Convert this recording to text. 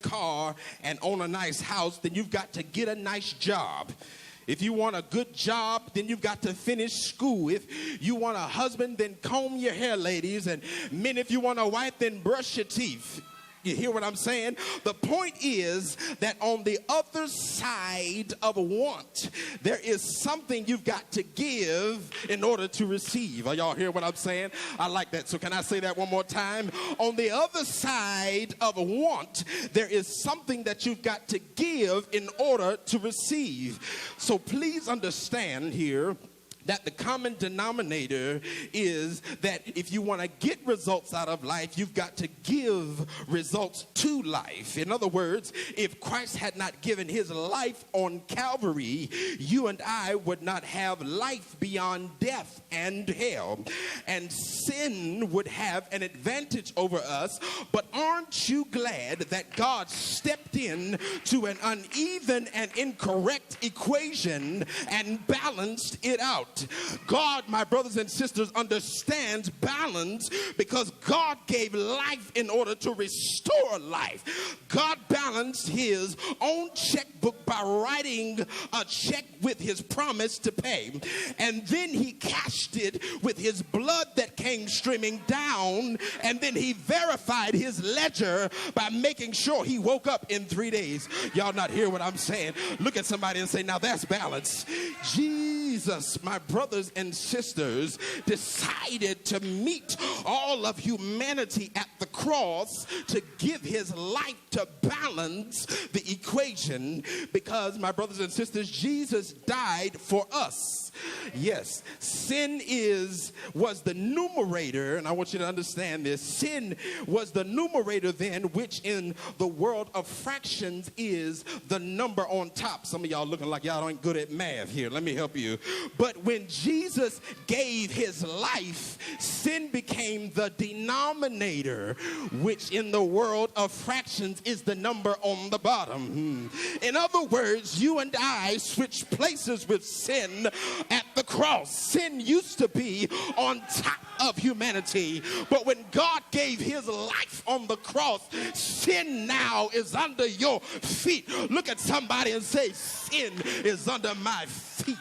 car and own a nice house, then you've got to get a nice job. If you want a good job, then you've got to finish school. If you want a husband, then comb your hair, ladies. And men, if you want a wife, then brush your teeth. You hear what I'm saying? The point is that on the other side of want, there is something you've got to give in order to receive. Are y'all hear what I'm saying? I like that. So can I say that one more time? On the other side of want, there is something that you've got to give in order to receive. So please understand here that the common denominator is that if you want to get results out of life, you've got to give results to life. In other words, if Christ had not given his life on Calvary, you and I would not have life beyond death and hell. And sin would have an advantage over us. But aren't you glad that God stepped in to an uneven and incorrect equation and balanced it out? God, my brothers and sisters, understands balance because God gave life in order to restore life. God balanced his own checkbook by writing a check with his promise to pay. And then he cashed it with his blood that came streaming down. And then he verified his ledger by making sure he woke up in 3 days. Y'all not hear what I'm saying? Look at somebody and say, now that's balance. Jesus, my brothers and sisters, decided to meet all of humanity at the cross to give his life to balance the equation, because, my brothers and sisters, Jesus died for us. Yes, sin was the numerator, and I want you to understand this. Sin was the numerator then, which in the world of fractions is the number on top. Some of y'all looking like y'all ain't good at math here. Let me help you. But when Jesus gave his life, sin became the denominator, which in the world of fractions is the number on the bottom. In other words, you and I switched places with sin at the cross. Sin used to be on top of humanity, but when God gave his life on the cross, sin now is under your feet. Look at somebody and say, sin is under my feet.